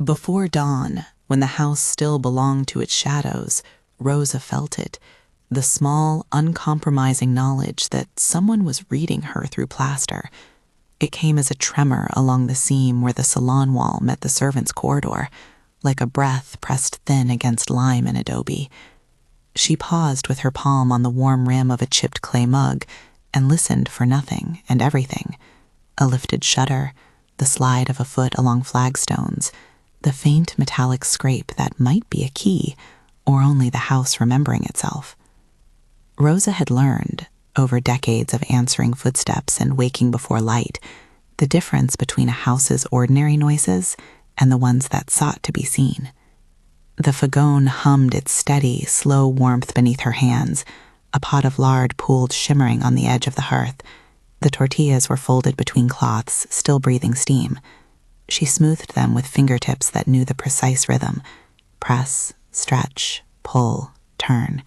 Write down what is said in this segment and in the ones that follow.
Before dawn, when the house still belonged to its shadows, Rosa felt it, the small, uncompromising knowledge that someone was reading her through plaster. It came as a tremor along the seam where the salon wall met the servants' corridor, like a breath pressed thin against lime and adobe. She paused with her palm on the warm rim of a chipped clay mug and listened for nothing and everything. A lifted shutter, the slide of a foot along flagstones, the faint metallic scrape that might be a key, or only the house remembering itself. Rosa had learned, over decades of answering footsteps and waking before light, the difference between a house's ordinary noises and the ones that sought to be seen. The fogón hummed its steady, slow warmth beneath her hands, a pot of lard pooled shimmering on the edge of the hearth. The tortillas were folded between cloths, still breathing steam. She smoothed them with fingertips that knew the precise rhythm: press, stretch, pull, turn.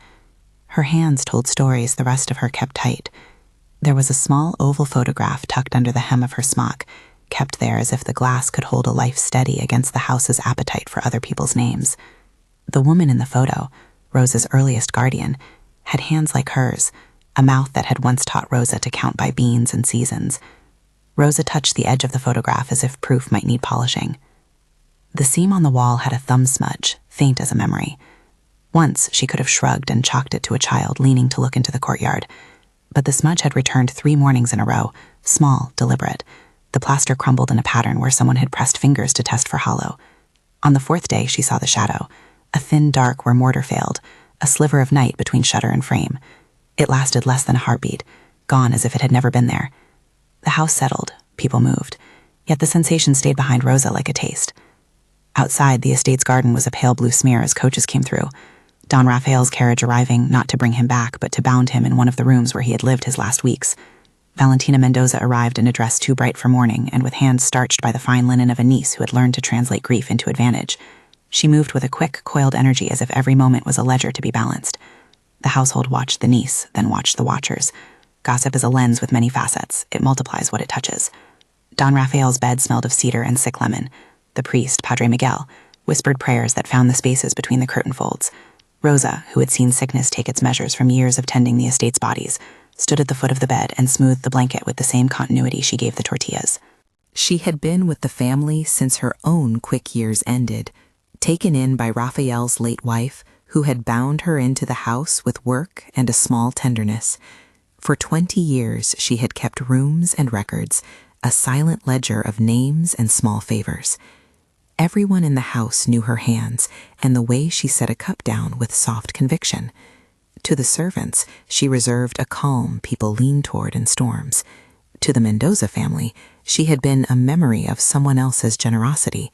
Her hands told stories the rest of her kept tight. There was a small oval photograph tucked under the hem of her smock, kept there as if the glass could hold a life steady against the house's appetite for other people's names. The woman in the photo, Rosa's earliest guardian, had hands like hers, a mouth that had once taught Rosa to count by beans and seasons. Rosa touched the edge of the photograph as if proof might need polishing. The seam on the wall had a thumb smudge, faint as a memory. Once she could have shrugged and chalked it to a child leaning to look into the courtyard, but the smudge had returned 3 mornings in a row, small, deliberate. The plaster crumbled in a pattern where someone had pressed fingers to test for hollow. On the 4th day, she saw the shadow, a thin dark where mortar failed, a sliver of night between shutter and frame. It lasted less than a heartbeat, gone as if it had never been there. The house settled, people moved, yet the sensation stayed behind Rosa like a taste. Outside, the estate's garden was a pale blue smear as coaches came through, Don Raphael's carriage arriving not to bring him back but to bound him in one of the rooms where he had lived his last weeks. Valentina Mendoza arrived in a dress too bright for mourning and with hands starched by the fine linen of a niece who had learned to translate grief into advantage. She moved with a quick, coiled energy as if every moment was a ledger to be balanced. The household watched the niece, then watched the watchers. Gossip is a lens with many facets. It multiplies what it touches. Don Raphael's bed smelled of cedar and sick lemon. The priest, Padre Miguel, whispered prayers that found the spaces between the curtain folds. Rosa, who had seen sickness take its measures from years of tending the estate's bodies, stood at the foot of the bed and smoothed the blanket with the same continuity she gave the tortillas. She had been with the family since her own quick years ended, taken in by Raphael's late wife, who had bound her into the house with work and a small tenderness. For 20 years she had kept rooms and records, a silent ledger of names and small favors. Everyone in the house knew her hands and the way she set a cup down with soft conviction. To the servants, she reserved a calm people lean toward in storms. To the Mendoza family, she had been a memory of someone else's generosity,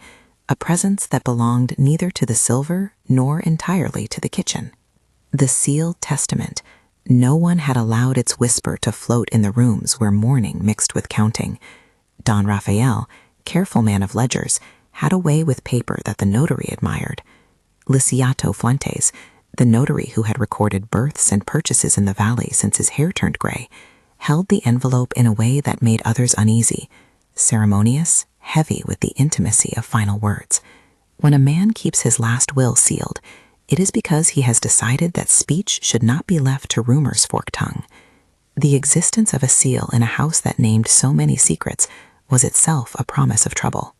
a presence that belonged neither to the silver nor entirely to the kitchen. The sealed testament. No one had allowed its whisper to float in the rooms where mourning mixed with counting. Don Raphael, careful man of ledgers, had a way with paper that the notary admired. Liciato Fuentes, the notary who had recorded births and purchases in the valley since his hair turned gray, held the envelope in a way that made others uneasy, ceremonious, heavy with the intimacy of final words. When a man keeps his last will sealed, it is because he has decided that speech should not be left to rumor's forked tongue. The existence of a seal in a house that named so many secrets was itself a promise of trouble.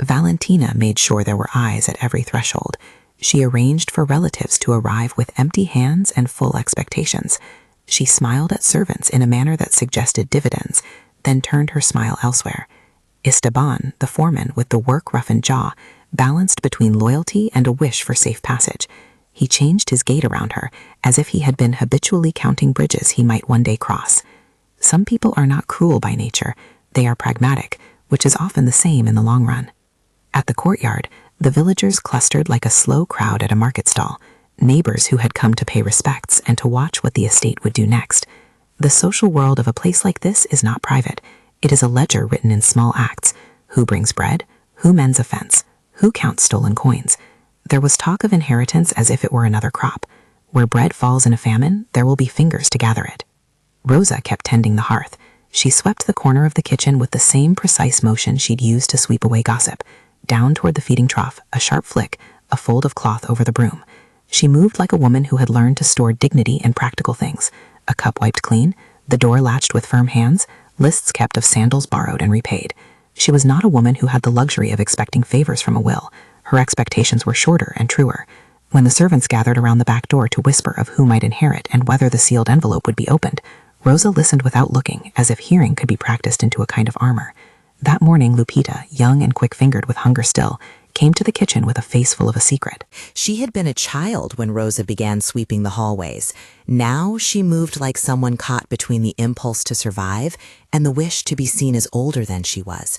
Valentina made sure there were eyes at every threshold. She arranged for relatives to arrive with empty hands and full expectations. She smiled at servants in a manner that suggested dividends, then turned her smile elsewhere. Esteban, the foreman with the work-roughened jaw, balanced between loyalty and a wish for safe passage. He changed his gait around her, as if he had been habitually counting bridges he might one day cross. Some people are not cruel by nature. They are pragmatic, which is often the same in the long run. At the courtyard, the villagers clustered like a slow crowd at a market stall, neighbors who had come to pay respects and to watch what the estate would do next. The social world of a place like this is not private. It is a ledger written in small acts. Who brings bread? Who mends a fence? Who counts stolen coins? There was talk of inheritance as if it were another crop. Where bread falls in a famine, there will be fingers to gather it. Rosa kept tending the hearth. She swept the corner of the kitchen with the same precise motion she'd used to sweep away gossip. down toward the feeding trough, a sharp flick, a fold of cloth over the broom. She moved like a woman who had learned to store dignity in practical things. A cup wiped clean, the door latched with firm hands, lists kept of sandals borrowed and repaid. She was not a woman who had the luxury of expecting favors from a will. Her expectations were shorter and truer. When the servants gathered around the back door to whisper of who might inherit and whether the sealed envelope would be opened, Rosa listened without looking, as if hearing could be practiced into a kind of armor. That morning, Lupita, young and quick-fingered with hunger still, came to the kitchen with a face full of a secret. She had been a child when Rosa began sweeping the hallways. Now she moved like someone caught between the impulse to survive and the wish to be seen as older than she was.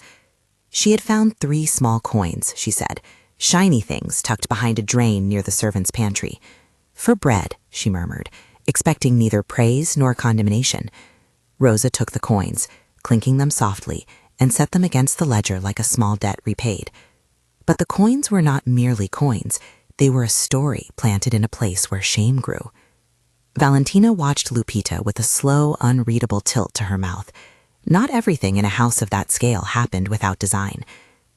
She had found 3 small coins, she said, shiny things tucked behind a drain near the servants' pantry. For bread, she murmured, expecting neither praise nor condemnation. Rosa took the coins, clinking them softly, and set them against the ledger like a small debt repaid. But the coins were not merely coins. They were a story planted in a place where shame grew. Valentina watched Lupita with a slow, unreadable tilt to her mouth. Not everything in a house of that scale happened without design.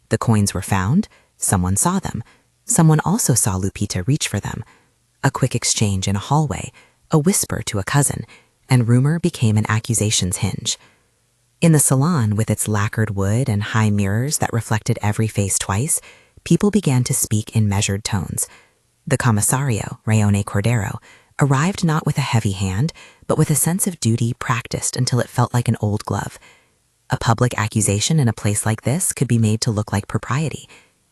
The coins were found, someone saw them. Someone also saw Lupita reach for them. A quick exchange in a hallway, a whisper to a cousin, and rumor became an accusation's hinge. In the salon, with its lacquered wood and high mirrors that reflected every face twice, people began to speak in measured tones. The commissario, Rayone Cordero, arrived not with a heavy hand, but with a sense of duty practiced until it felt like an old glove. A public accusation in a place like this could be made to look like propriety.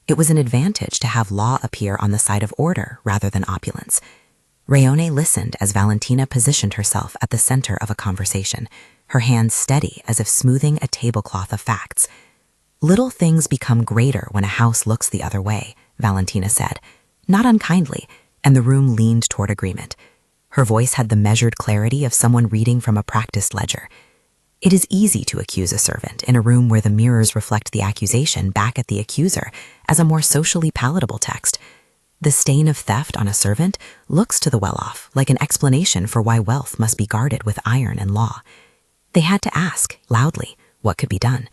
It was an advantage to have law appear on the side of order rather than opulence. Rayone listened as Valentina positioned herself at the center of a conversation, her hands steady as if smoothing a tablecloth of facts. Little things become greater when a house looks the other way, Valentina said, not unkindly, and the room leaned toward agreement. Her voice had the measured clarity of someone reading from a practiced ledger. It is easy to accuse a servant in a room where the mirrors reflect the accusation back at the accuser as a more socially palatable text. The stain of theft on a servant looks to the well-off like an explanation for why wealth must be guarded with iron and law. They had to ask, loudly, what could be done.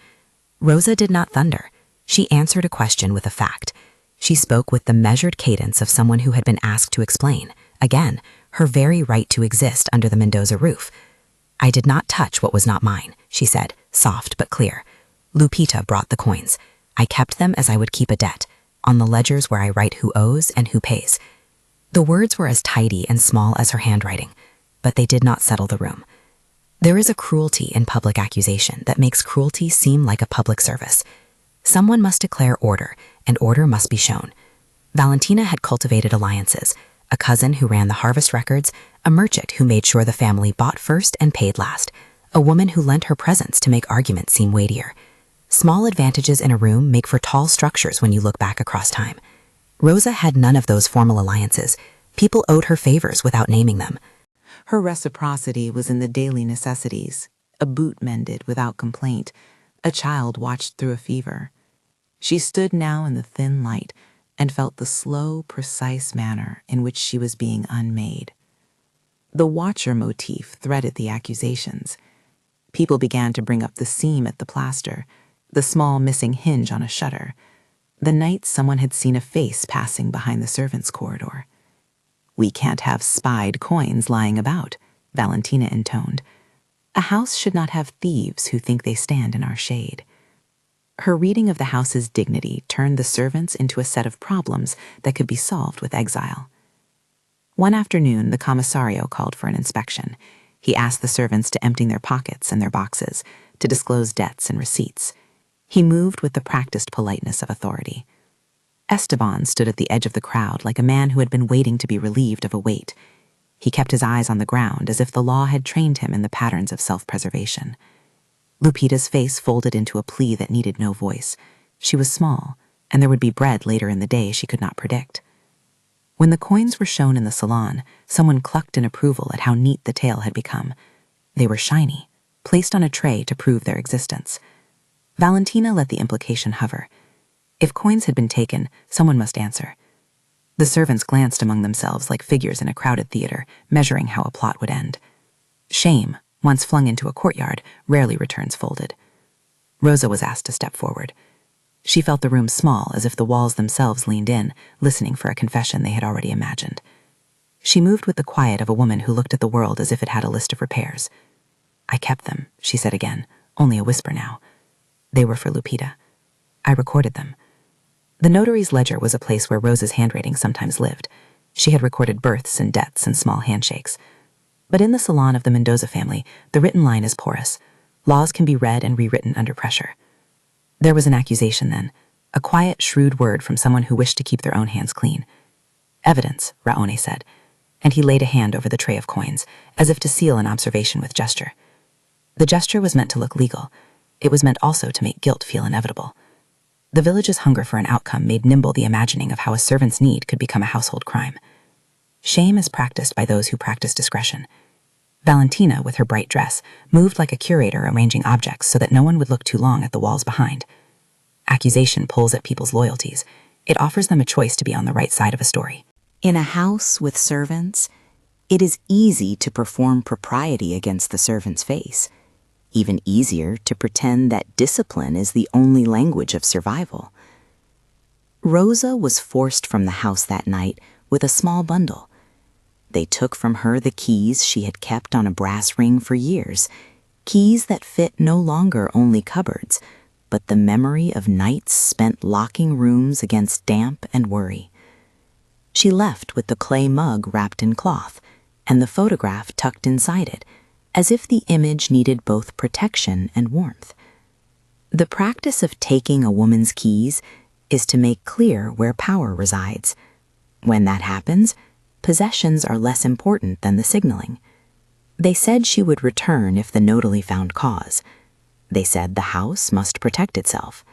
Rosa did not thunder. She answered a question with a fact. She spoke with the measured cadence of someone who had been asked to explain, again, her very right to exist under the Mendoza roof. I did not touch what was not mine, she said, soft but clear. Lupita brought the coins. I kept them as I would keep a debt, on the ledgers where I write who owes and who pays. The words were as tidy and small as her handwriting, but they did not settle the room. There is a cruelty in public accusation that makes cruelty seem like a public service. Someone must declare order, and order must be shown. Valentina had cultivated alliances, a cousin who ran the harvest records, a merchant who made sure the family bought first and paid last, a woman who lent her presence to make arguments seem weightier. Small advantages in a room make for tall structures when you look back across time. Rosa had none of those formal alliances. People owed her favors without naming them. Her reciprocity was in the daily necessities, a boot mended without complaint, a child watched through a fever. She stood now in the thin light and felt the slow, precise manner in which she was being unmade. The watcher motif threaded the accusations. People began to bring up the seam at the plaster, the small missing hinge on a shutter, the night someone had seen a face passing behind the servants' corridor. We can't have spied coins lying about, Valentina intoned. A house should not have thieves who think they stand in our shade. Her reading of the house's dignity turned the servants into a set of problems that could be solved with exile. One afternoon, the commissario called for an inspection. He asked the servants to empty their pockets and their boxes, to disclose debts and receipts. He moved with the practiced politeness of authority. Esteban stood at the edge of the crowd like a man who had been waiting to be relieved of a weight. He kept his eyes on the ground as if the law had trained him in the patterns of self-preservation. Lupita's face folded into a plea that needed no voice. She was small, and there would be bread later in the day she could not predict. When the coins were shown in the salon, someone clucked in approval at how neat the tale had become. They were shiny, placed on a tray to prove their existence. Valentina let the implication hover. If coins had been taken, someone must answer. The servants glanced among themselves like figures in a crowded theater, measuring how a plot would end. Shame, once flung into a courtyard, rarely returns folded. Rosa was asked to step forward. She felt the room small, as if the walls themselves leaned in, listening for a confession they had already imagined. She moved with the quiet of a woman who looked at the world as if it had a list of repairs. "I kept them," she said again, only a whisper now. "They were for Lupita. I recorded them." The notary's ledger was a place where Rosa's handwriting sometimes lived. She had recorded births and deaths and small handshakes. But in the salon of the Mendoza family, the written line is porous. Laws can be read and rewritten under pressure. There was an accusation then, a quiet, shrewd word from someone who wished to keep their own hands clean. "Evidence," Raoni said, and he laid a hand over the tray of coins, as if to seal an observation with gesture. The gesture was meant to look legal. It was meant also to make guilt feel inevitable. The village's hunger for an outcome made nimble the imagining of how a servant's need could become a household crime. Shame is practiced by those who practice discretion. Valentina, with her bright dress, moved like a curator arranging objects so that no one would look too long at the walls behind. Accusation pulls at people's loyalties. It offers them a choice to be on the right side of a story. In a house with servants, it is easy to perform propriety against the servant's face. Even easier to pretend that discipline is the only language of survival. Rosa was forced from the house that night with a small bundle. They took from her the keys she had kept on a brass ring for years, keys that fit no longer only cupboards, but the memory of nights spent locking rooms against damp and worry. She left with the clay mug wrapped in cloth, and the photograph tucked inside it, as if the image needed both protection and warmth. The practice of taking a woman's keys is to make clear where power resides. When that happens, possessions are less important than the signaling. They said she would return if the notary found cause. They said the house must protect itself.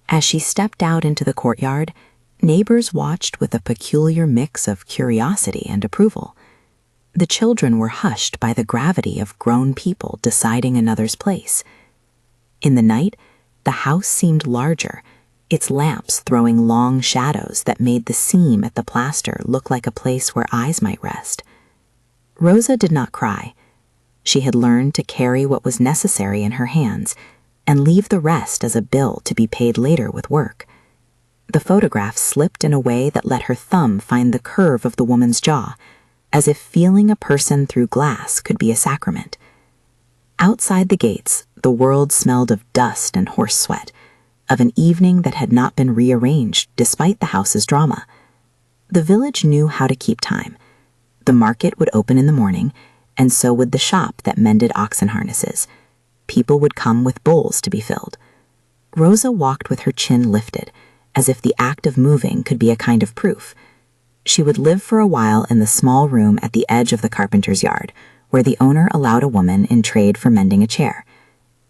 As she stepped out into the courtyard, neighbors watched with a peculiar mix of curiosity and approval. The children were hushed by the gravity of grown people deciding another's place. In the night, the house seemed larger, its lamps throwing long shadows that made the seam at the plaster look like a place where eyes might rest. Rosa did not cry. She had learned to carry what was necessary in her hands and leave the rest as a bill to be paid later with work. The photograph slipped in a way that let her thumb find the curve of the woman's jaw, as if feeling a person through glass could be a sacrament. Outside the gates, the world smelled of dust and horse sweat, of an evening that had not been rearranged despite the house's drama. The village knew how to keep time. The market would open in the morning, and so would the shop that mended oxen harnesses. People would come with bowls to be filled. Rosa walked with her chin lifted, as if the act of moving could be a kind of proof. She would live for a while in the small room at the edge of the carpenter's yard, where the owner allowed a woman in trade for mending a chair.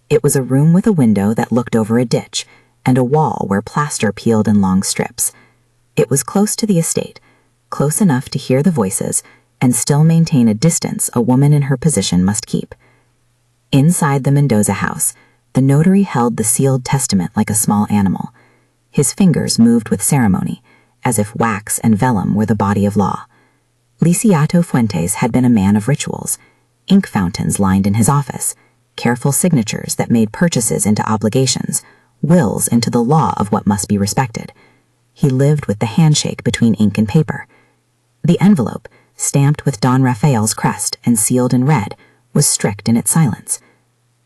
It was a room with a window that looked over a ditch, and a wall where plaster peeled in long strips. It was close to the estate, close enough to hear the voices and still maintain a distance a woman in her position must keep. Inside the Mendoza house, the notary held the sealed testament like a small animal. His fingers moved with ceremony, as if wax and vellum were the body of law. Liciato Fuentes had been a man of rituals. Ink fountains lined in his office, careful signatures that made purchases into obligations, wills into the law of what must be respected. He lived with the handshake between ink and paper. The envelope, stamped with Don Rafael's crest and sealed in red, was strict in its silence.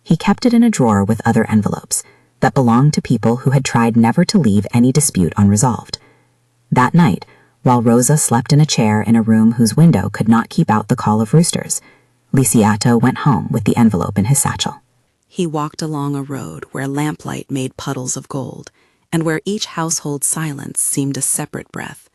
He kept it in a drawer with other envelopes that belonged to people who had tried never to leave any dispute unresolved. That night, while Rosa slept in a chair in a room whose window could not keep out the call of roosters, Liciato went home with the envelope in his satchel. He walked along a road where lamplight made puddles of gold, and where each household silence seemed a separate breath.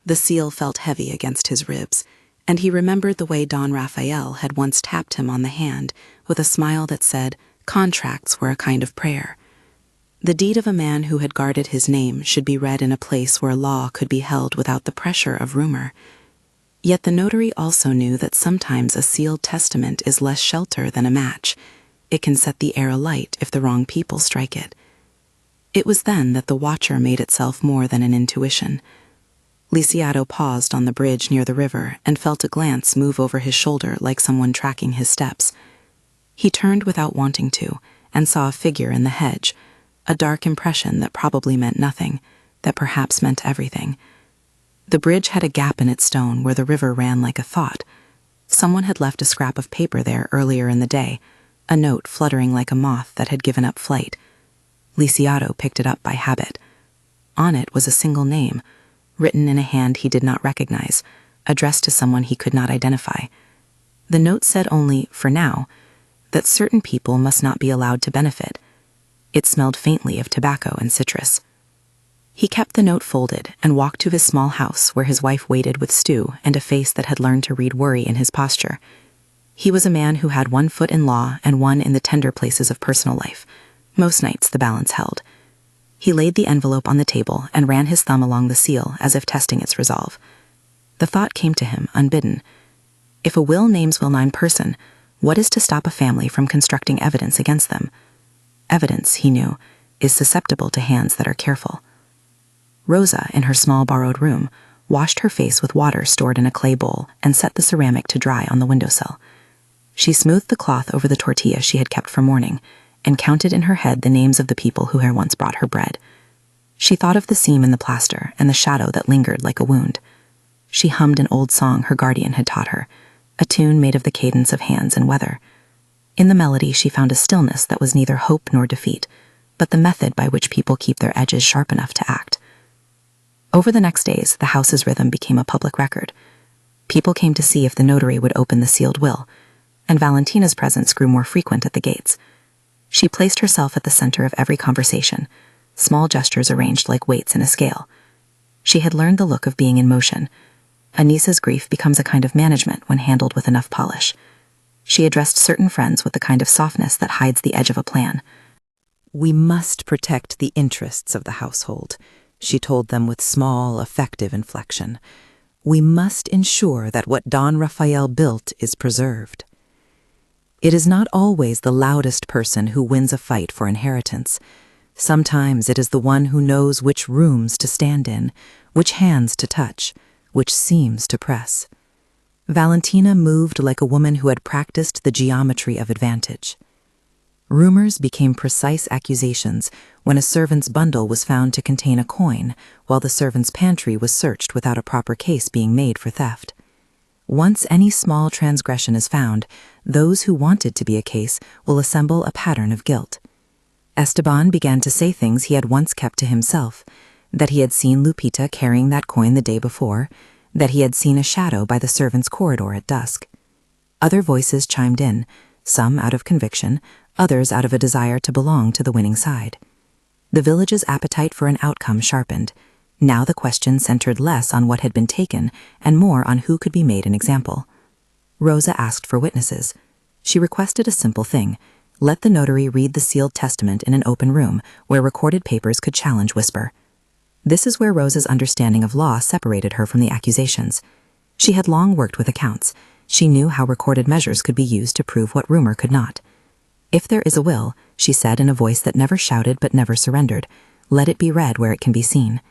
The seal felt heavy against his ribs, and he remembered the way Don Rafael had once tapped him on the hand with a smile that said, "Contracts were a kind of prayer." The deed of a man who had guarded his name should be read in a place where law could be held without the pressure of rumor. Yet the notary also knew that sometimes a sealed testament is less shelter than a match. It can set the air alight if the wrong people strike it. It was then that the watcher made itself more than an intuition. Liciato paused on the bridge near the river and felt a glance move over his shoulder like someone tracking his steps. He turned without wanting to and saw a figure in the hedge, a dark impression that probably meant nothing, that perhaps meant everything. The bridge had a gap in its stone where the river ran like a thought. Someone had left a scrap of paper there earlier in the day, a note fluttering like a moth that had given up flight. Lisiato picked it up by habit. On it was a single name, written in a hand he did not recognize, addressed to someone he could not identify. The note said only, for now, that certain people must not be allowed to benefit. It smelled faintly of tobacco and citrus. He kept the note folded and walked to his small house where his wife waited with stew and a face that had learned to read worry in his posture. He was a man who had one foot in law and one in the tender places of personal life. Most nights the balance held. He laid the envelope on the table and ran his thumb along the seal as if testing its resolve. The thought came to him, unbidden. If a will names will 9 person, what is to stop a family from constructing evidence against them? Evidence, he knew, is susceptible to hands that are careful. Rosa, in her small borrowed room, washed her face with water stored in a clay bowl and set the ceramic to dry on the windowsill. She smoothed the cloth over the tortilla she had kept for morning and counted in her head the names of the people who had once brought her bread. She thought of the seam in the plaster and the shadow that lingered like a wound. She hummed an old song her guardian had taught her, a tune made of the cadence of hands and weather. In the melody she found a stillness that was neither hope nor defeat, but the method by which people keep their edges sharp enough to act. Over the next days, the house's rhythm became a public record. People came to see if the notary would open the sealed will, and Valentina's presence grew more frequent at the gates. She placed herself at the center of every conversation, small gestures arranged like weights in a scale. She had learned the look of being in motion. A niece's grief becomes a kind of management when handled with enough polish. She addressed certain friends with the kind of softness that hides the edge of a plan. "We must protect the interests of the household," she told them with small, effective inflection. "We must ensure that what Don Rafael built is preserved. It is not always the loudest person who wins a fight for inheritance. Sometimes it is the one who knows which rooms to stand in, which hands to touch, which seams to press." Valentina moved like a woman who had practiced the geometry of advantage. Rumors became precise accusations when a servant's bundle was found to contain a coin, while the servant's pantry was searched without a proper case being made for theft. Once any small transgression is found, those who want it to be a case will assemble a pattern of guilt. Esteban began to say things he had once kept to himself, that he had seen Lupita carrying that coin the day before, that he had seen a shadow by the servants' corridor at dusk. Other voices chimed in, some out of conviction, others out of a desire to belong to the winning side. The village's appetite for an outcome sharpened. Now the question centered less on what had been taken and more on who could be made an example. Rosa asked for witnesses. She requested a simple thing: let the notary read the sealed testament in an open room where recorded papers could challenge whisper. This is where Rosa's understanding of law separated her from the accusations. She had long worked with accounts. She knew how recorded measures could be used to prove what rumor could not. "If there is a will," she said in a voice that never shouted but never surrendered, "let it be read where it can be seen."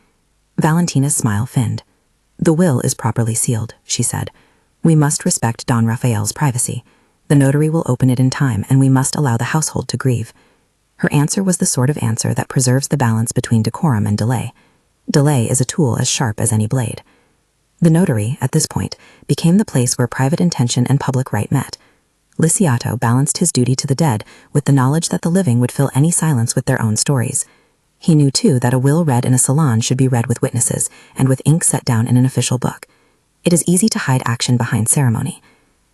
Valentina's smile thinned. "The will is properly sealed," she said. "We must respect Don Rafael's privacy. The notary will open it in time, and we must allow the household to grieve." Her answer was the sort of answer that preserves the balance between decorum and delay. Delay is a tool as sharp as any blade. The notary, at this point, became the place where private intention and public right met. Lisiato balanced his duty to the dead with the knowledge that the living would fill any silence with their own stories. He knew, too, that a will read in a salon should be read with witnesses and with ink set down in an official book. It is easy to hide action behind ceremony.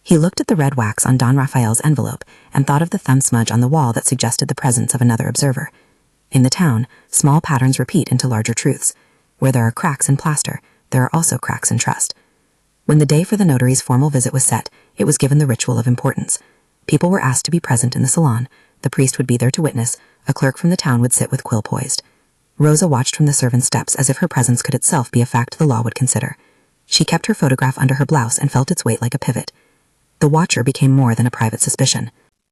He looked at the red wax on Don Rafael's envelope and thought of the thumb smudge on the wall that suggested the presence of another observer. In the town, small patterns repeat into larger truths. Where there are cracks in plaster, there are also cracks in trust. When the day for the notary's formal visit was set, it was given the ritual of importance. People were asked to be present in the salon. The priest would be there to witness. A clerk from the town would sit with quill poised. Rosa watched from the servant's steps as if her presence could itself be a fact the law would consider. She kept her photograph under her blouse and felt its weight like a pivot. The watcher became more than a private suspicion.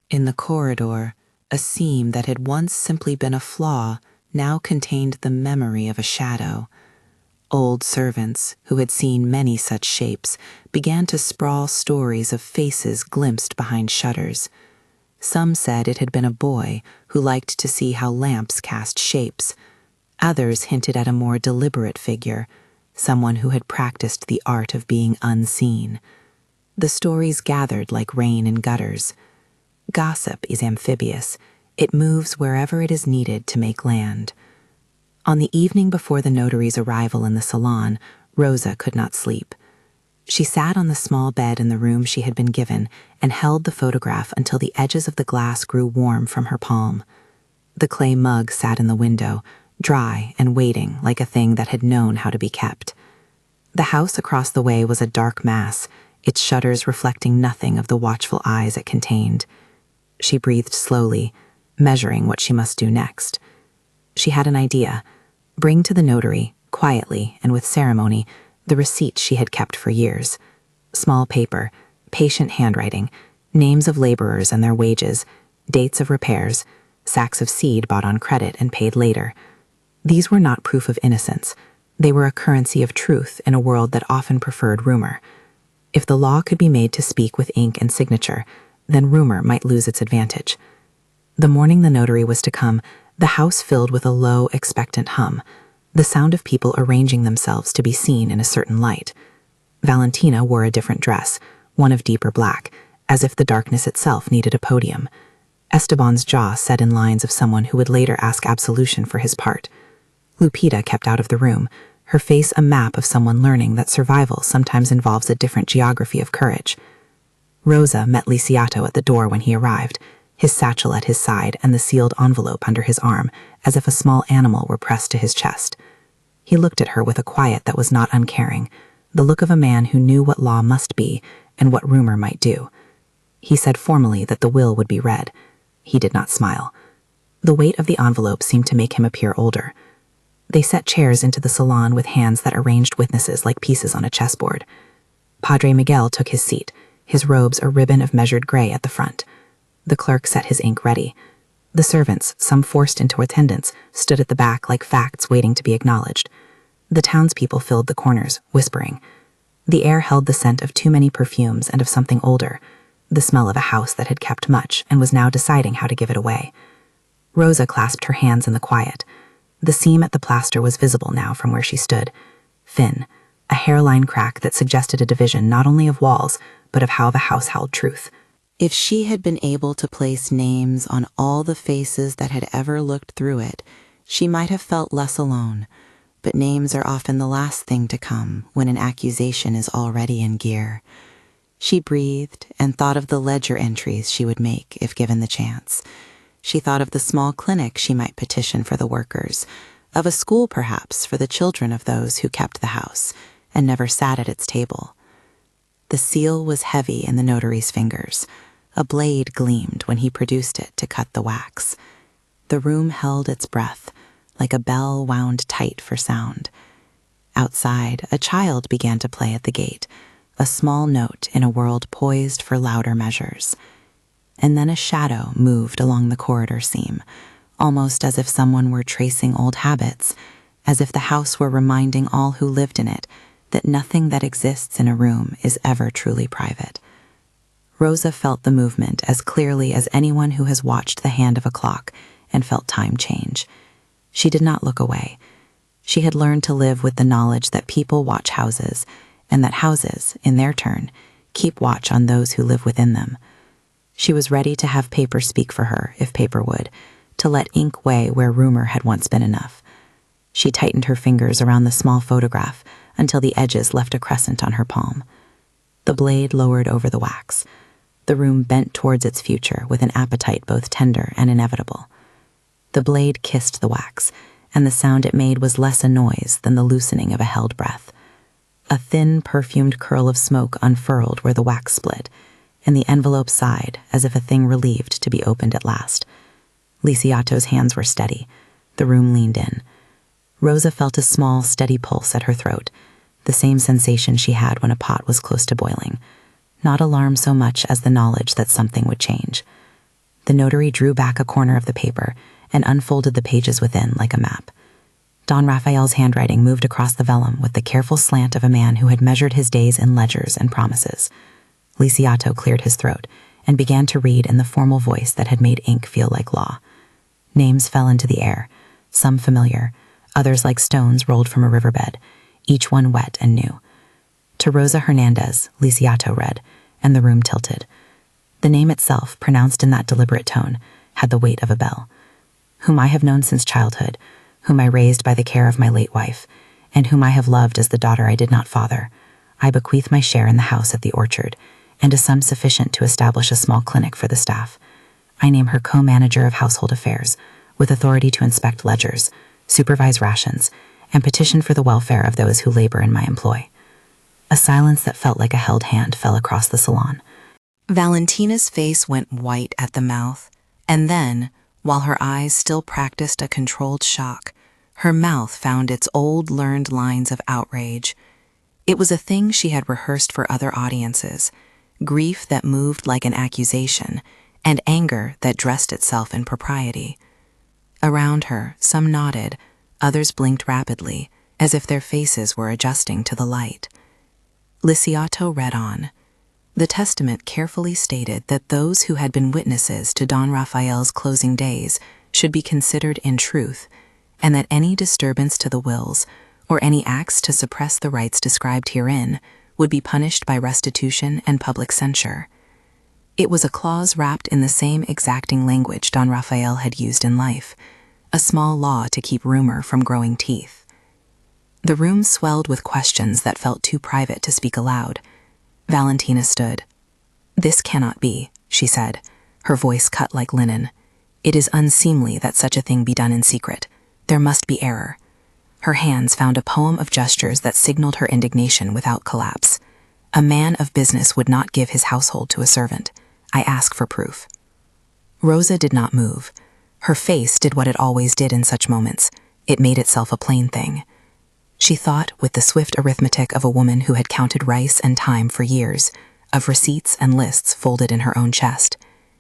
In the corridor, a seam that had once simply been a flaw now contained the memory of a shadow. Old servants, who had seen many such shapes, began to sprawl stories of faces glimpsed behind shutters. Some said it had been a boy who liked to see how lamps cast shapes. Others hinted at a more deliberate figure, someone who had practiced the art of being unseen. The stories gathered like rain in gutters. Gossip is amphibious. It moves wherever it is needed to make land. On the evening before the notary's arrival in the salon, Rosa could not sleep. She sat on the small bed in the room she had been given and held the photograph until the edges of the glass grew warm from her palm. The clay mug sat in the window, dry and waiting like a thing that had known how to be kept. The house across the way was a dark mass, its shutters reflecting nothing of the watchful eyes it contained. She breathed slowly, measuring what she must do next. She had an idea. Bring to the notary, quietly and with ceremony, the receipts she had kept for years. Small paper, patient handwriting, names of laborers and their wages, dates of repairs, sacks of seed bought on credit and paid later. These were not proof of innocence. They were a currency of truth in a world that often preferred rumor. If the law could be made to speak with ink and signature, then rumor might lose its advantage. The morning the notary was to come, the house filled with a low, expectant hum, the sound of people arranging themselves to be seen in a certain light. Valentina wore a different dress, one of deeper black, as if the darkness itself needed a podium. Esteban's jaw set in lines of someone who would later ask absolution for his part. Lupita kept out of the room, her face a map of someone learning that survival sometimes involves a different geography of courage. Rosa met Lisiato at the door when he arrived, his satchel at his side and the sealed envelope under his arm, as if a small animal were pressed to his chest. He looked at her with a quiet that was not uncaring, the look of a man who knew what law must be and what rumor might do. He said formally that the will would be read. He did not smile. The weight of the envelope seemed to make him appear older. They set chairs into the salon with hands that arranged witnesses like pieces on a chessboard. Padre Miguel took his seat, his robes a ribbon of measured gray at the front. The clerk set his ink ready. The servants, some forced into attendance, stood at the back like facts waiting to be acknowledged. The townspeople filled the corners, whispering. The air held the scent of too many perfumes and of something older, the smell of a house that had kept much and was now deciding how to give it away. Rosa clasped her hands in the quiet. The seam at the plaster was visible now from where she stood, thin, a hairline crack that suggested a division not only of walls, but of how the house held truth. If she had been able to place names on all the faces that had ever looked through it, she might have felt less alone, but names are often the last thing to come when an accusation is already in gear. She breathed and thought of the ledger entries she would make if given the chance. She thought of the small clinic she might petition for the workers, of a school perhaps for the children of those who kept the house and never sat at its table. The seal was heavy in the notary's fingers. A blade gleamed when he produced it to cut the wax. The room held its breath, like a bell wound tight for sound. Outside, a child began to play at the gate, a small note in a world poised for louder measures. And then a shadow moved along the corridor seam, almost as if someone were tracing old habits, as if the house were reminding all who lived in it that nothing that exists in a room is ever truly private. Rosa felt the movement as clearly as anyone who has watched the hand of a clock and felt time change. She did not look away. She had learned to live with the knowledge that people watch houses, and that houses, in their turn, keep watch on those who live within them. She was ready to have paper speak for her, if paper would, to let ink weigh where rumor had once been enough. She tightened her fingers around the small photograph until the edges left a crescent on her palm. The blade lowered over the wax. The room bent towards its future with an appetite both tender and inevitable. The blade kissed the wax, and the sound it made was less a noise than the loosening of a held breath. A thin, perfumed curl of smoke unfurled where the wax split, and the envelope sighed as if a thing relieved to be opened at last. Lisiato's hands were steady. The room leaned in. Rosa felt a small, steady pulse at her throat, the same sensation she had when a pot was close to boiling. Not alarm so much as the knowledge that something would change. The notary drew back a corner of the paper and unfolded the pages within like a map. Don Raphael's handwriting moved across the vellum with the careful slant of a man who had measured his days in ledgers and promises. Lisiato cleared his throat, and began to read in the formal voice that had made ink feel like law. Names fell into the air, some familiar, others like stones rolled from a riverbed, each one wet and new. To Rosa Hernandez, Lisiato read, and the room tilted. The name itself, pronounced in that deliberate tone, had the weight of a bell. Whom I have known since childhood, whom I raised by the care of my late wife, and whom I have loved as the daughter I did not father, I bequeath my share in the house at the orchard, and a sum sufficient to establish a small clinic for the staff. I name her co-manager of household affairs, with authority to inspect ledgers, supervise rations, and petition for the welfare of those who labor in my employ. A silence that felt like a held hand fell across the salon. Valentina's face went white at the mouth, and then, while her eyes still practiced a controlled shock, her mouth found its old learned lines of outrage. It was a thing she had rehearsed for other audiences, grief that moved like an accusation, and anger that dressed itself in propriety. Around her, some nodded, others blinked rapidly, as if their faces were adjusting to the light. Lisiato read on. The testament carefully stated that those who had been witnesses to Don Rafael's closing days should be considered in truth, and that any disturbance to the wills, or any acts to suppress the rights described herein, would be punished by restitution and public censure. It was a clause wrapped in the same exacting language Don Rafael had used in life, a small law to keep rumor from growing teeth. The room swelled with questions that felt too private to speak aloud. Valentina stood. "This cannot be," she said, her voice cut like linen. "It is unseemly that such a thing be done in secret. There must be error." Her hands found a poem of gestures that signaled her indignation without collapse. "A man of business would not give his household to a servant. I ask for proof." Rosa did not move. Her face did what it always did in such moments. It made itself a plain thing. She thought with the swift arithmetic of a woman who had counted rice and time for years, of receipts and lists folded in her own chest.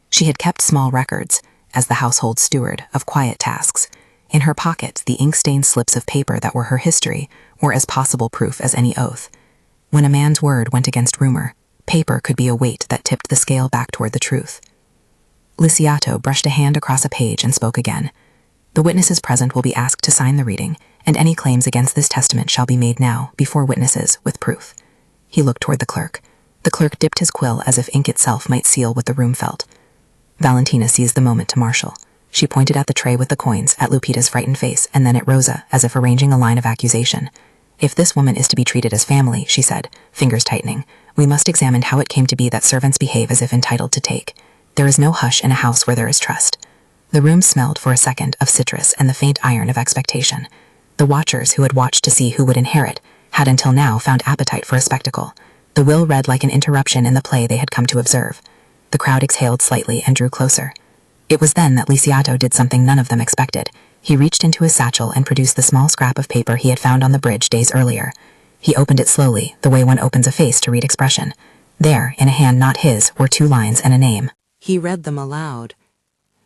She had kept small records, as the household steward, of quiet tasks. In her pocket, the ink-stained slips of paper that were her history, or as possible proof as any oath. When a man's word went against rumor, paper could be a weight that tipped the scale back toward the truth. Lisiato brushed a hand across a page and spoke again. "The witnesses present will be asked to sign the reading, and any claims against this testament shall be made now, before witnesses, with proof." He looked toward the clerk. The clerk dipped his quill as if ink itself might seal what the room felt. Valentina seized the moment to marshal. She pointed at the tray with the coins, at Lupita's frightened face, and then at Rosa, as if arranging a line of accusation. "If this woman is to be treated as family," she said, fingers tightening, "we must examine how it came to be that servants behave as if entitled to take. There is no hush in a house where there is trust." The room smelled for a second of citrus and the faint iron of expectation. The watchers who had watched to see who would inherit had until now found appetite for a spectacle. The will read like an interruption in the play they had come to observe. The crowd exhaled slightly and drew closer. It was then that Lisiato did something none of them expected. He reached into his satchel and produced the small scrap of paper he had found on the bridge days earlier. He opened it slowly, the way one opens a face to read expression. There, in a hand not his, were 2 lines and a name. He read them aloud.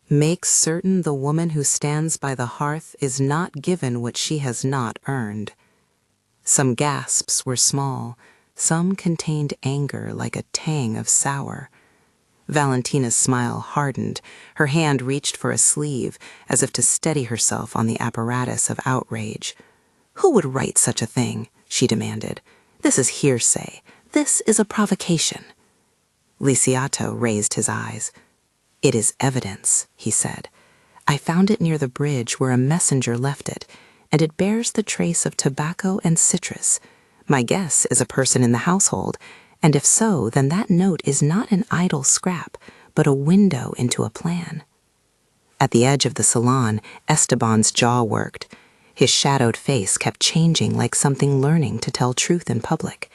"Makes certain the woman who stands by the hearth is not given what she has not earned." Some gasps were small, some contained anger like a tang of sour. Valentina's smile hardened. Her hand reached for a sleeve, as if to steady herself on the apparatus of outrage. "Who would write such a thing?" she demanded. "This is hearsay. This is a provocation." Lisiato raised his eyes. "It is evidence," he said. "I found it near the bridge where a messenger left it, and it bears the trace of tobacco and citrus. My guess is a person in the household, and if so, then that note is not an idle scrap, but a window into a plan." At the edge of the salon, Esteban's jaw worked. His shadowed face kept changing like something learning to tell truth in public.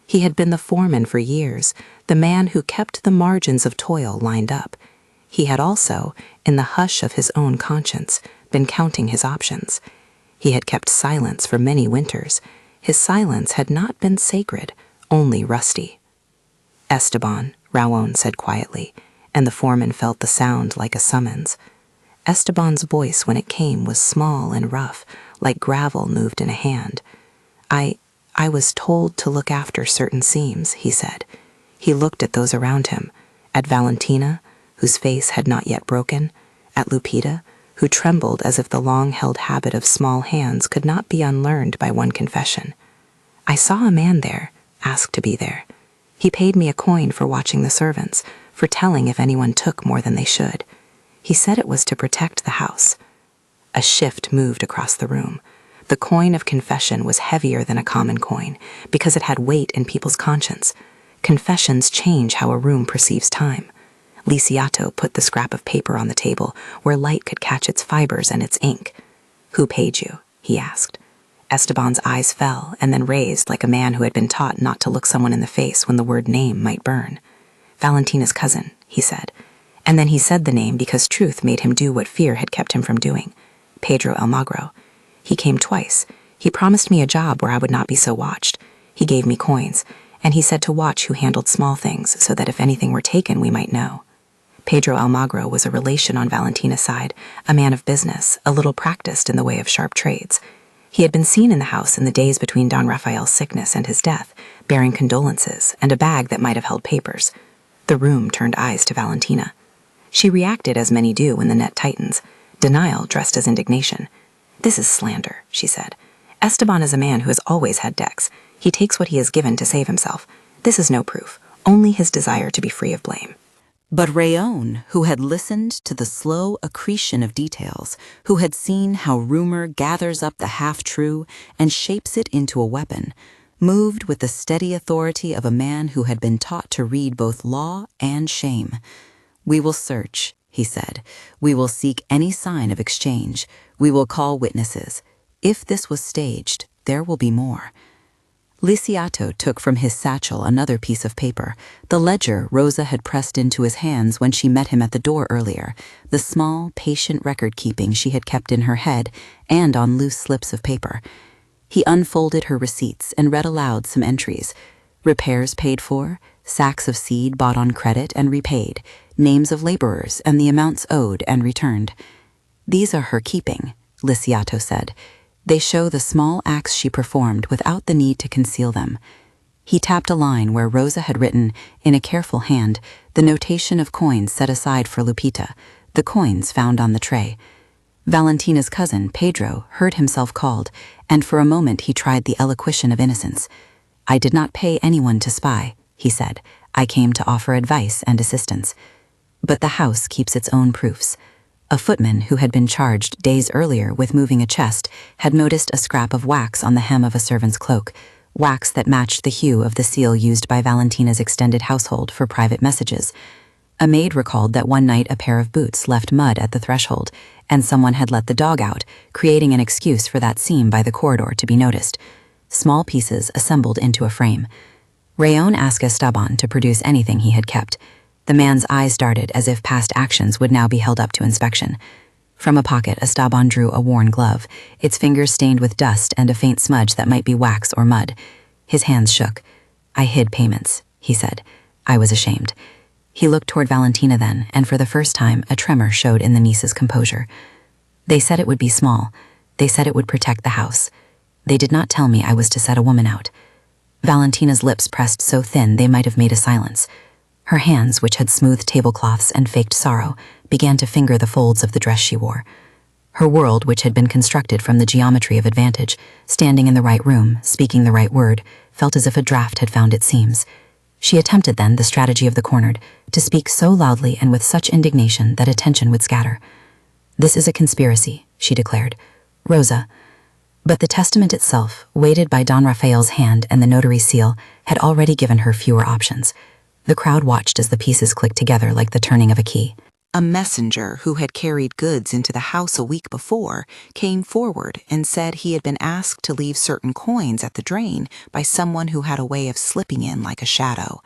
He had been the foreman for years, the man who kept the margins of toil lined up. He had also, in the hush of his own conscience, been counting his options. He had kept silence for many winters. His silence had not been sacred, only rusty. "Esteban," Raon said quietly, and the foreman felt the sound like a summons. Esteban's voice when it came was small and rough, like gravel moved in a hand. I was told to look after certain seams," he said. He looked at those around him. At Valentina, whose face had not yet broken, at Lupita, who trembled as if the long-held habit of small hands could not be unlearned by one confession. I saw a man there, asked to be there. He paid me a coin for watching the servants, for telling if anyone took more than they should. He said it was to protect the house. A shift moved across the room. The coin of confession was heavier than a common coin, because it had weight in people's conscience. Confessions change how a room perceives time. Lisiato put the scrap of paper on the table, where light could catch its fibers and its ink. "Who paid you?" he asked. Esteban's eyes fell and then raised like a man who had been taught not to look someone in the face when the word name might burn. "Valentina's cousin," he said. And then he said the name because truth made him do what fear had kept him from doing. "Pedro Almagro. He came twice. He promised me a job where I would not be so watched. He gave me coins, and he said to watch who handled small things so that if anything were taken, we might know." Pedro Almagro was a relation on Valentina's side, a man of business, a little practiced in the way of sharp trades. He had been seen in the house in the days between Don Rafael's sickness and his death, bearing condolences and a bag that might have held papers. The room turned eyes to Valentina. She reacted as many do when the net tightens, denial dressed as indignation. "This is slander," she said. "Esteban is a man who has always had debts. He takes what he is given to save himself. This is no proof, only his desire to be free of blame." But Rayon, who had listened to the slow accretion of details, who had seen how rumor gathers up the half-true and shapes it into a weapon, moved with the steady authority of a man who had been taught to read both law and shame. "We will search," he said. "We will seek any sign of exchange. We will call witnesses. If this was staged, there will be more." Lisiato took from his satchel another piece of paper, the ledger Rosa had pressed into his hands when she met him at the door earlier, the small, patient record-keeping she had kept in her head and on loose slips of paper. He unfolded her receipts and read aloud some entries. Repairs paid for, sacks of seed bought on credit and repaid, names of laborers and the amounts owed and returned. "These are her keeping," Lisiato said. "They show the small acts she performed without the need to conceal them." He tapped a line where Rosa had written, in a careful hand, the notation of coins set aside for Lupita, the coins found on the tray. Valentina's cousin, Pedro, heard himself called, and for a moment he tried the elocution of innocence. "I did not pay anyone to spy," he said. "I came to offer advice and assistance." But the house keeps its own proofs. A footman who had been charged days earlier with moving a chest had noticed a scrap of wax on the hem of a servant's cloak, wax that matched the hue of the seal used by Valentina's extended household for private messages. A maid recalled that one night a pair of boots left mud at the threshold, and someone had let the dog out, creating an excuse for that seam by the corridor to be noticed. Small pieces assembled into a frame. Rayon asked Esteban to produce anything he had kept. The man's eyes darted as if past actions would now be held up to inspection. From a pocket, Esteban drew a worn glove, its fingers stained with dust and a faint smudge that might be wax or mud. His hands shook. "I hid payments," he said. "I was ashamed." He looked toward Valentina then, and for the first time, a tremor showed in the niece's composure. "They said it would be small. They said it would protect the house. They did not tell me I was to set a woman out." Valentina's lips pressed so thin they might have made a silence. Her hands, which had smoothed tablecloths and faked sorrow, began to finger the folds of the dress she wore. Her world, which had been constructed from the geometry of advantage, standing in the right room, speaking the right word, felt as if a draft had found its seams. She attempted then the strategy of the cornered, to speak so loudly and with such indignation that attention would scatter. "This is a conspiracy," she declared. "Rosa." But the testament itself, weighted by Don Rafael's hand and the notary's seal, had already given her fewer options. The crowd watched as the pieces clicked together like the turning of a key. A messenger who had carried goods into the house a week before came forward and said he had been asked to leave certain coins at the drain by someone who had a way of slipping in like a shadow.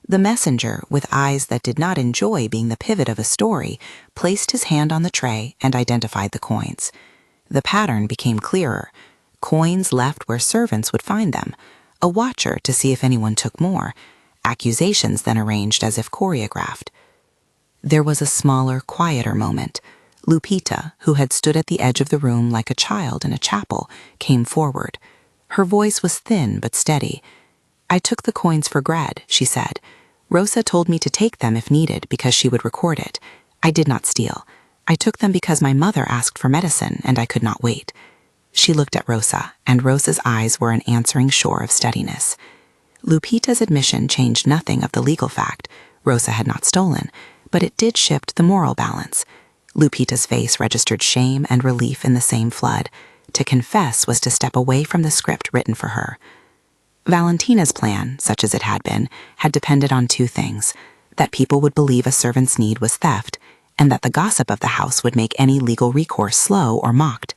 The messenger, with eyes that did not enjoy being the pivot of a story, placed his hand on the tray and identified the coins. The pattern became clearer. Coins left where servants would find them, a watcher to see if anyone took more, accusations then arranged as if choreographed. There was a smaller, quieter moment. Lupita, who had stood at the edge of the room like a child in a chapel, came forward. Her voice was thin but steady. "I took the coins for Gred," she said. Rosa told me to take them if needed because she would record it. I did not steal. I took them because my mother asked for medicine and I could not wait. She looked at Rosa, and Rosa's eyes were an answering shore of steadiness. Lupita's admission changed nothing of the legal fact. Rosa had not stolen, but it did shift the moral balance. Lupita's face registered shame and relief in the same flood. To confess was to step away from the script written for her. Valentina's plan, such as it had been, had depended on two things: that people would believe a servant's need was theft, and that the gossip of the house would make any legal recourse slow or mocked.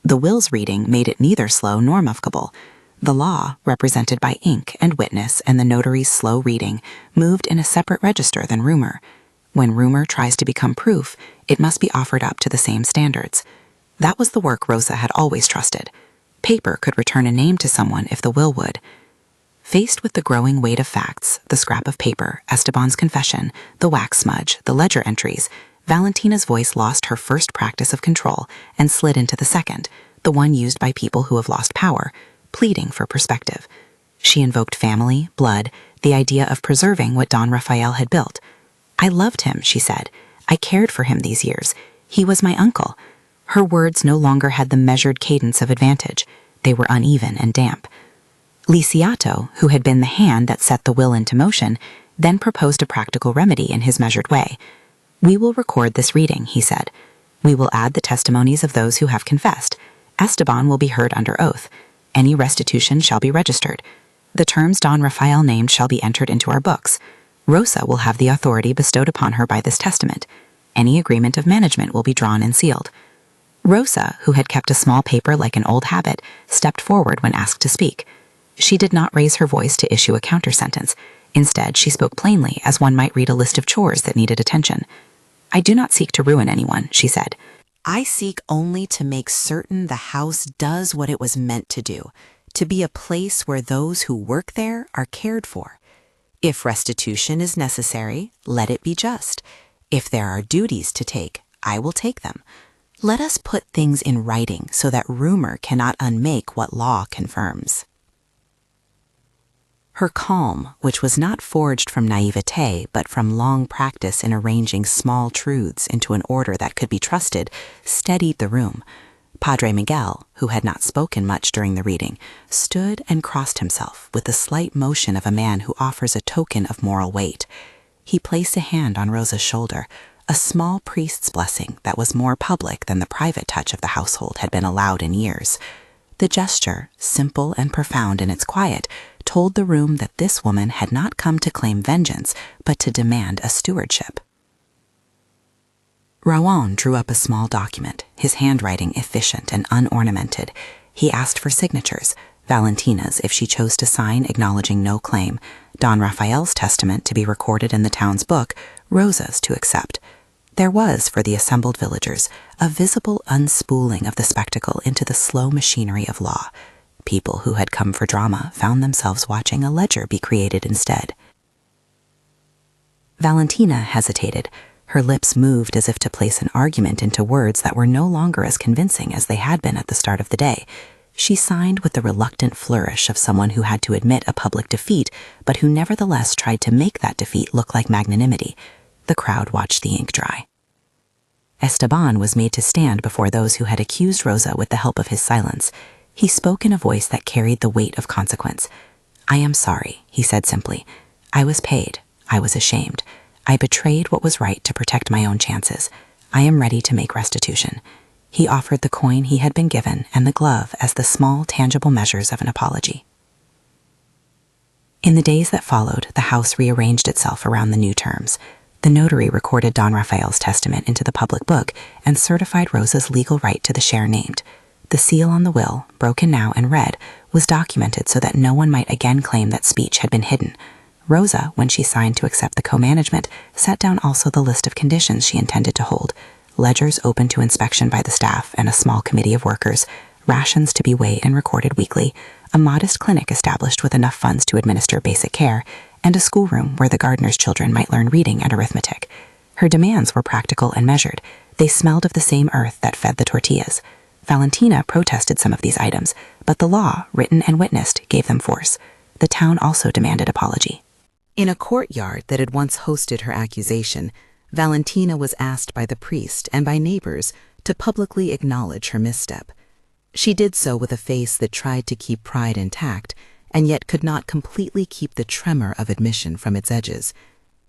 The will's reading made it neither slow nor muffable. The law, represented by ink and witness and the notary's slow reading, moved in a separate register than rumor. When rumor tries to become proof, it must be offered up to the same standards. That was the work Rosa had always trusted. Paper could return a name to someone if the will would. Faced with the growing weight of facts, the scrap of paper, Esteban's confession, the wax smudge, the ledger entries, Valentina's voice lost her first practice of control and slid into the second, the one used by people who have lost power, pleading for perspective. She invoked family, blood, the idea of preserving what Don Rafael had built. "I loved him," she said. "I cared for him these years. He was my uncle." Her words no longer had the measured cadence of advantage. They were uneven and damp. Lisiato, who had been the hand that set the will into motion, then proposed a practical remedy in his measured way. "We will record this reading," he said. "We will add the testimonies of those who have confessed. Esteban will be heard under oath. Any restitution shall be registered. The terms Don Rafael named shall be entered into our books. Rosa will have the authority bestowed upon her by this testament. Any agreement of management will be drawn and sealed." Rosa, who had kept a small paper like an old habit, stepped forward when asked to speak. She did not raise her voice to issue a counter-sentence. Instead, she spoke plainly, as one might read a list of chores that needed attention. "I do not seek to ruin anyone," she said. "I seek only to make certain the house does what it was meant to do, to be a place where those who work there are cared for. If restitution is necessary, let it be just. If there are duties to take, I will take them. Let us put things in writing so that rumor cannot unmake what law confirms." Her calm, which was not forged from naivete but from long practice in arranging small truths into an order that could be trusted, steadied the room. Padre Miguel, who had not spoken much during the reading, stood and crossed himself with the slight motion of a man who offers a token of moral weight. He placed a hand on Rosa's shoulder, a small priest's blessing that was more public than the private touch of the household had been allowed in years. The gesture, simple and profound in its quiet, told the room that this woman had not come to claim vengeance, but to demand a stewardship. Rawan drew up a small document, his handwriting efficient and unornamented. He asked for signatures, Valentina's if she chose to sign acknowledging no claim, Don Rafael's testament to be recorded in the town's book, Rosa's to accept. There was, for the assembled villagers, a visible unspooling of the spectacle into the slow machinery of law. People who had come for drama found themselves watching a ledger be created instead. Valentina hesitated. Her lips moved as if to place an argument into words that were no longer as convincing as they had been at the start of the day. She signed with the reluctant flourish of someone who had to admit a public defeat, but who nevertheless tried to make that defeat look like magnanimity. The crowd watched the ink dry. Esteban was made to stand before those who had accused Rosa with the help of his silence. He spoke in a voice that carried the weight of consequence. "I am sorry," he said simply. "I was paid. I was ashamed. I betrayed what was right to protect my own chances. I am ready to make restitution." He offered the coin he had been given and the glove as the small, tangible measures of an apology. In the days that followed, the house rearranged itself around the new terms. The notary recorded Don Rafael's testament into the public book and certified Rosa's legal right to the share named. The seal on the will, broken now and read, was documented so that no one might again claim that speech had been hidden. Rosa, when she signed to accept the co-management, set down also the list of conditions she intended to hold: ledgers open to inspection by the staff and a small committee of workers, rations to be weighed and recorded weekly, a modest clinic established with enough funds to administer basic care, and a schoolroom where the gardener's children might learn reading and arithmetic. Her demands were practical and measured. They smelled of the same earth that fed the tortillas. Valentina protested some of these items, but the law, written and witnessed, gave them force. The town also demanded apology. In a courtyard that had once hosted her accusation, Valentina was asked by the priest and by neighbors to publicly acknowledge her misstep. She did so with a face that tried to keep pride intact and yet could not completely keep the tremor of admission from its edges.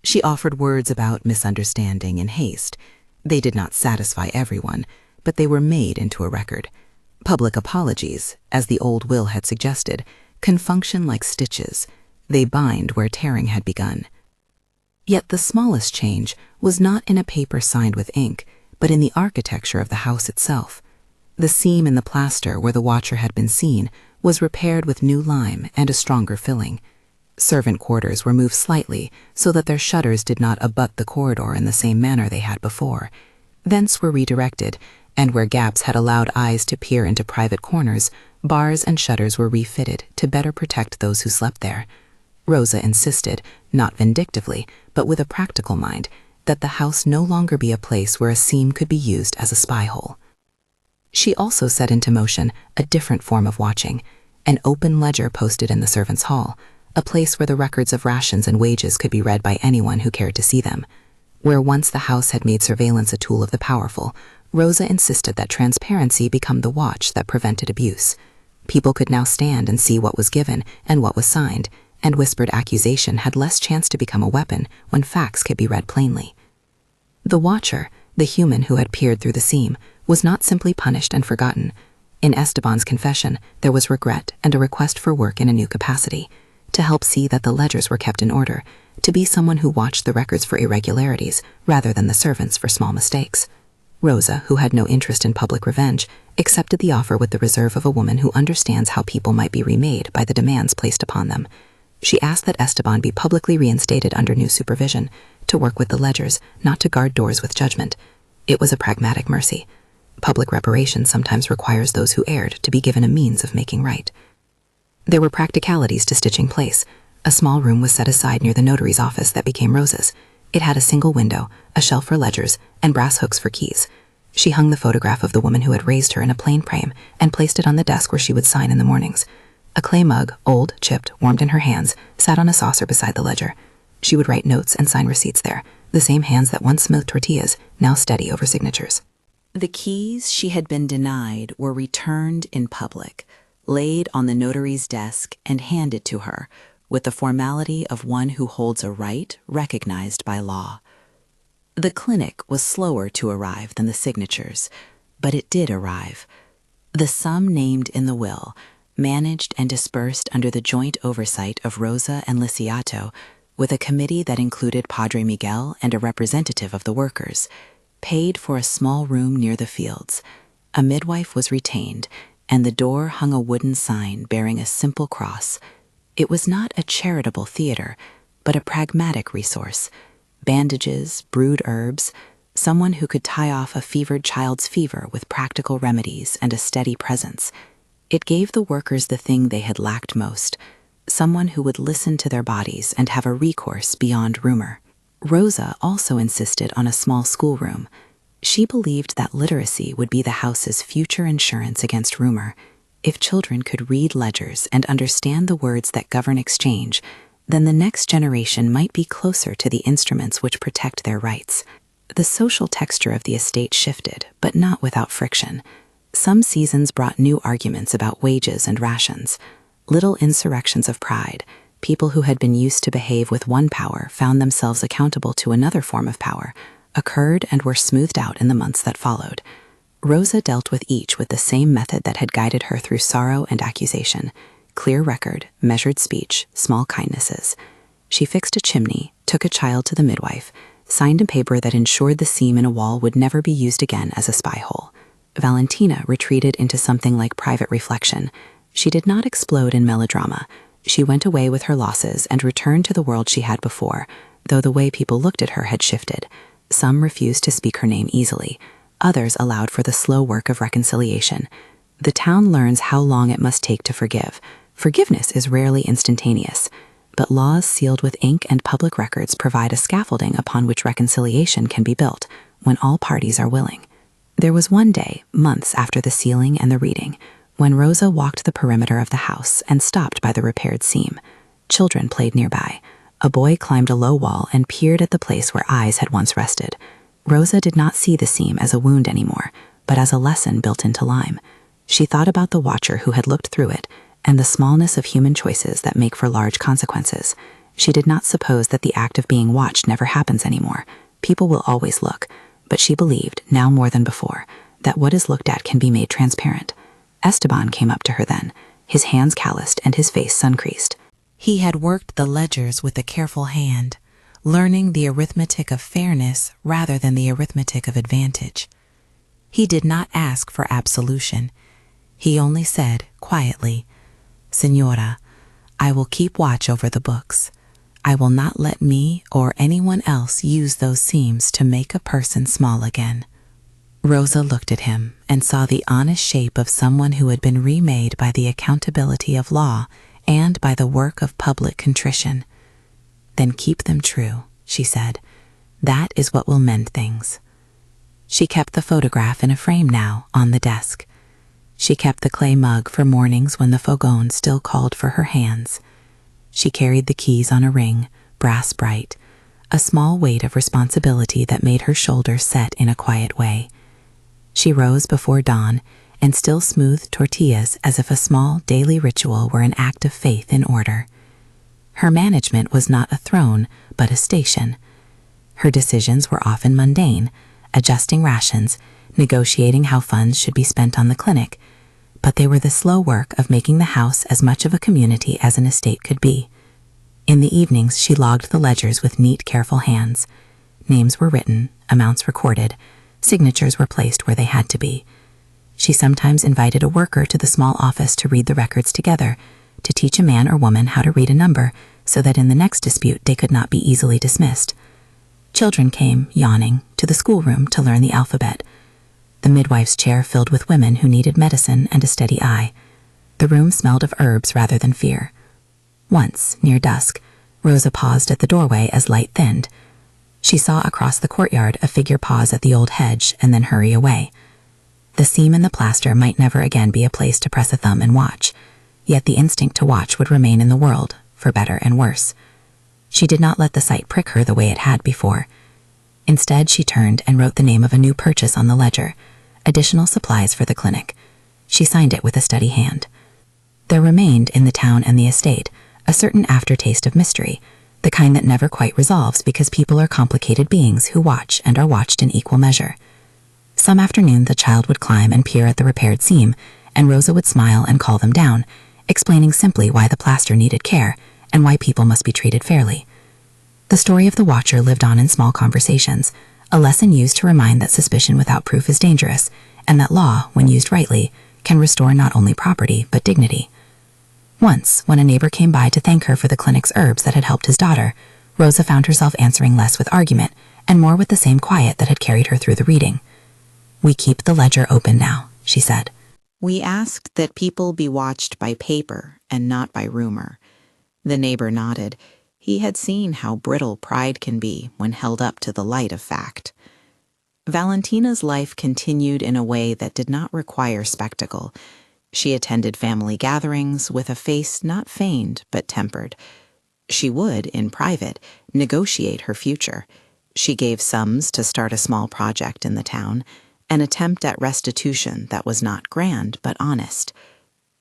She offered words about misunderstanding and haste. They did not satisfy everyone, but they were made into a record. Public apologies, as the old will had suggested, can function like stitches. They bind where tearing had begun. Yet the smallest change was not in a paper signed with ink, but in the architecture of the house itself. The seam in the plaster where the watcher had been seen was repaired with new lime and a stronger filling. Servant quarters were moved slightly so that their shutters did not abut the corridor in the same manner they had before. Vents were redirected, and where gaps had allowed eyes to peer into private corners, bars and shutters were refitted to better protect those who slept there. Rosa insisted, not vindictively, but with a practical mind, that the house no longer be a place where a seam could be used as a spy hole. She also set into motion a different form of watching, an open ledger posted in the servants' hall, a place where the records of rations and wages could be read by anyone who cared to see them. Where once the house had made surveillance a tool of the powerful, Rosa insisted that transparency become the watch that prevented abuse. People could now stand and see what was given and what was signed, and whispered accusation had less chance to become a weapon when facts could be read plainly. The watcher, the human who had peered through the seam, was not simply punished and forgotten. In Esteban's confession, there was regret and a request for work in a new capacity, to help see that the ledgers were kept in order, to be someone who watched the records for irregularities rather than the servants for small mistakes. Rosa, who had no interest in public revenge, accepted the offer with the reserve of a woman who understands how people might be remade by the demands placed upon them. She asked that Esteban be publicly reinstated under new supervision, to work with the ledgers, not to guard doors with judgment. It was a pragmatic mercy. Public reparation sometimes requires those who erred to be given a means of making right. There were practicalities to stitching place. A small room was set aside near the notary's office that became Rosa's. It had a single window, a shelf for ledgers, and brass hooks for keys. She hung the photograph of the woman who had raised her in a plain frame and placed it on the desk where she would sign in the mornings. A clay mug, old, chipped, warmed in her hands, sat on a saucer beside the ledger. She would write notes and sign receipts there, the same hands that once smoothed tortillas, now steady over signatures. The keys she had been denied were returned in public, laid on the notary's desk and handed to her, with the formality of one who holds a right recognized by law. The clinic was slower to arrive than the signatures, but it did arrive. The sum named in the will, managed and dispersed under the joint oversight of Rosa and Lisiato, with a committee that included Padre Miguel and a representative of the workers, paid for a small room near the fields. A midwife was retained, and the door hung a wooden sign bearing a simple cross. It was not a charitable theater, but a pragmatic resource. Bandages, brewed herbs, someone who could tie off a fevered child's fever with practical remedies and a steady presence. It gave the workers the thing they had lacked most, someone who would listen to their bodies and have a recourse beyond rumor. Rosa also insisted on a small schoolroom. She believed that literacy would be the house's future insurance against rumor. If children could read ledgers and understand the words that govern exchange, then the next generation might be closer to the instruments which protect their rights. The social texture of the estate shifted, but not without friction. Some seasons brought new arguments about wages and rations. Little insurrections of pride. People who had been used to behave with one power found themselves accountable to another form of power, occurred and were smoothed out in the months that followed. Rosa dealt with each with the same method that had guided her through sorrow and accusation. Clear record, measured speech, small kindnesses. She fixed a chimney, took a child to the midwife, signed a paper that ensured the seam in a wall would never be used again as a spy hole. Valentina retreated into something like private reflection. She did not explode in melodrama. She went away with her losses and returned to the world she had before, though the way people looked at her had shifted. Some refused to speak her name easily. Others allowed for the slow work of reconciliation. The town learns how long it must take to forgive. Forgiveness is rarely instantaneous, but laws sealed with ink and public records provide a scaffolding upon which reconciliation can be built when all parties are willing. There was one day, months after the sealing and the reading, when Rosa walked the perimeter of the house and stopped by the repaired seam. Children played nearby. A boy climbed a low wall and peered at the place where eyes had once rested. Rosa did not see the seam as a wound anymore, but as a lesson built into lime. She thought about the watcher who had looked through it and the smallness of human choices that make for large consequences. She did not suppose that the act of being watched never happens anymore. People will always look, but she believed, now more than before, that what is looked at can be made transparent. Esteban came up to her then, his hands calloused and his face sun-creased. He had worked the ledgers with a careful hand, learning the arithmetic of fairness rather than the arithmetic of advantage. He did not ask for absolution. He only said, quietly, "Señora, I will keep watch over the books. I will not let me or anyone else use those seams to make a person small again." Rosa looked at him and saw the honest shape of someone who had been remade by the accountability of law and by the work of public contrition. "Then keep them true," she said. "That is what will mend things." She kept the photograph in a frame now on the desk. She kept the clay mug for mornings when the fogón still called for her hands. She carried the keys on a ring, brass bright, a small weight of responsibility that made her shoulders set in a quiet way. She rose before dawn and still smoothed tortillas as if a small daily ritual were an act of faith in order. Her management was not a throne, but a station. Her decisions were often mundane, adjusting rations, negotiating how funds should be spent on the clinic, but they were the slow work of making the house as much of a community as an estate could be. In the evenings, she logged the ledgers with neat, careful hands. Names were written, amounts recorded, signatures were placed where they had to be. She sometimes invited a worker to the small office to read the records together, to teach a man or woman how to read a number so that in the next dispute they could not be easily dismissed. Children came, yawning, to the schoolroom to learn the alphabet. The midwife's chair filled with women who needed medicine and a steady eye. The room smelled of herbs rather than fear. Once, near dusk, Rosa paused at the doorway as light thinned. She saw across the courtyard a figure pause at the old hedge and then hurry away. The seam in the plaster might never again be a place to press a thumb and watch, yet the instinct to watch would remain in the world, for better and worse. She did not let the sight prick her the way it had before. Instead, she turned and wrote the name of a new purchase on the ledger, additional supplies for the clinic. She signed it with a steady hand. There remained in the town and the estate a certain aftertaste of mystery, the kind that never quite resolves because people are complicated beings who watch and are watched in equal measure. Some afternoon the child would climb and peer at the repaired seam, and Rosa would smile and call them down, explaining simply why the plaster needed care and why people must be treated fairly. The story of the watcher lived on in small conversations, a lesson used to remind that suspicion without proof is dangerous, and that law, when used rightly, can restore not only property but dignity. Once, when a neighbor came by to thank her for the clinic's herbs that had helped his daughter, Rosa found herself answering less with argument and more with the same quiet that had carried her through the reading. "We keep the ledger open now," she said. We asked that people be watched by paper and not by rumor. The neighbor nodded. He had seen how brittle pride can be when held up to the light of fact. Valentina's life continued in a way that did not require spectacle. She attended family gatherings with a face not feigned but tempered. She would, in private, negotiate her future. She gave sums to start a small project in the town, an attempt at restitution that was not grand but honest.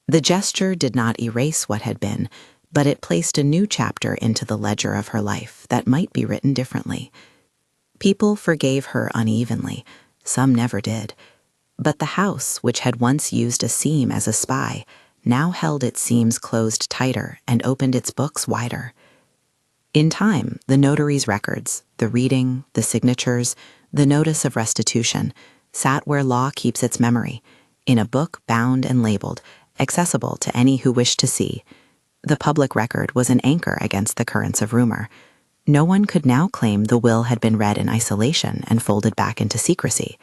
The gesture did not erase what had been, but it placed a new chapter into the ledger of her life that might be written differently. People forgave her unevenly, some never did. But the house, which had once used a seam as a spy, now held its seams closed tighter and opened its books wider. In time, the notary's records, the reading, the signatures, the notice of restitution, sat where law keeps its memory, in a book bound and labeled, accessible to any who wished to see. The public record was an anchor against the currents of rumor. No one could now claim the will had been read in isolation and folded back into secrecy.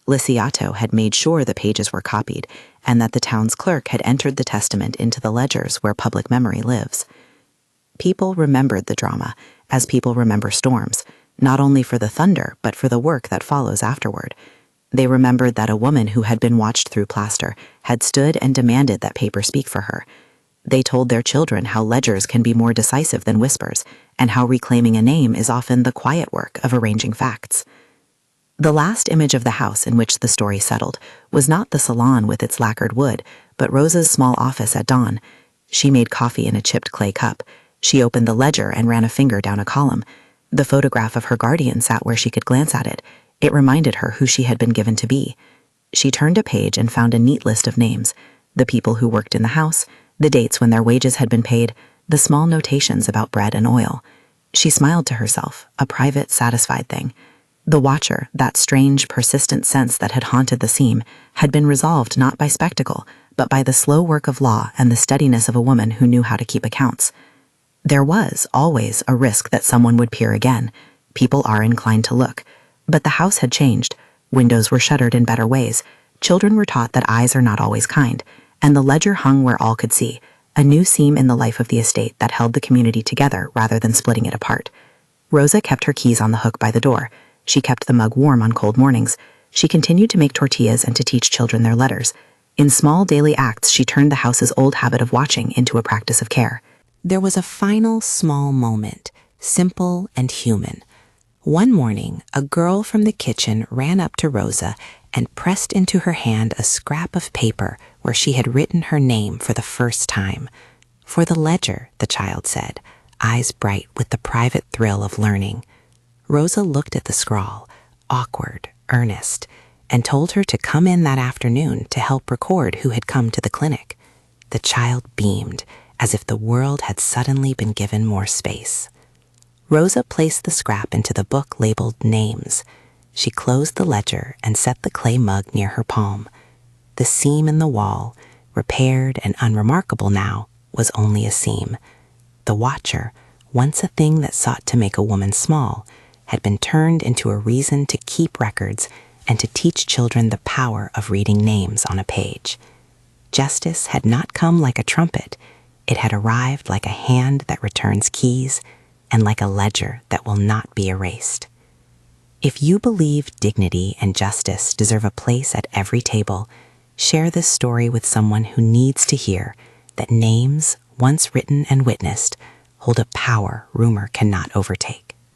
Lisiato had made sure the pages were copied, and that the town's clerk had entered the testament into the ledgers where public memory lives. People remembered the drama, as people remember storms, not only for the thunder, but for the work that follows afterward. They remembered that a woman who had been watched through plaster had stood and demanded that paper speak for her. They told their children how ledgers can be more decisive than whispers, and how reclaiming a name is often the quiet work of arranging facts. The last image of the house in which the story settled was not the salon with its lacquered wood, but Rosa's small office at dawn. She made coffee in a chipped clay cup. She opened the ledger and ran a finger down a column. The photograph of her guardian sat where she could glance at it. It reminded her who she had been given to be. She turned a page and found a neat list of names: the people who worked in the house, the dates when their wages had been paid, the small notations about bread and oil. She smiled to herself, a private, satisfied thing. The watcher, that strange, persistent sense that had haunted the seam, had been resolved not by spectacle, but by the slow work of law and the steadiness of a woman who knew how to keep accounts. There was, always, a risk that someone would peer again. People are inclined to look. But the house had changed. Windows were shuttered in better ways. Children were taught that eyes are not always kind. And the ledger hung where all could see, a new seam in the life of the estate that held the community together rather than splitting it apart. Rosa kept her keys on the hook by the door. She kept the mug warm on cold mornings. She continued to make tortillas and to teach children their letters. In small daily acts, she turned the house's old habit of watching into a practice of care. There was a final small moment, simple and human. One morning, a girl from the kitchen ran up to Rosa and pressed into her hand a scrap of paper where she had written her name for the first time. "For the ledger," the child said, eyes bright with the private thrill of learning. Rosa looked at the scrawl, awkward, earnest, and told her to come in that afternoon to help record who had come to the clinic. The child beamed, as if the world had suddenly been given more space. Rosa placed the scrap into the book labeled Names. She closed the ledger and set the clay mug near her palm. The seam in the wall, repaired and unremarkable now, was only a seam. The watcher, once a thing that sought to make a woman small, had been turned into a reason to keep records and to teach children the power of reading names on a page. Justice had not come like a trumpet. It had arrived like a hand that returns keys and like a ledger that will not be erased. If you believe dignity and justice deserve a place at every table, share this story with someone who needs to hear that names, once written and witnessed, hold a power rumor cannot overtake.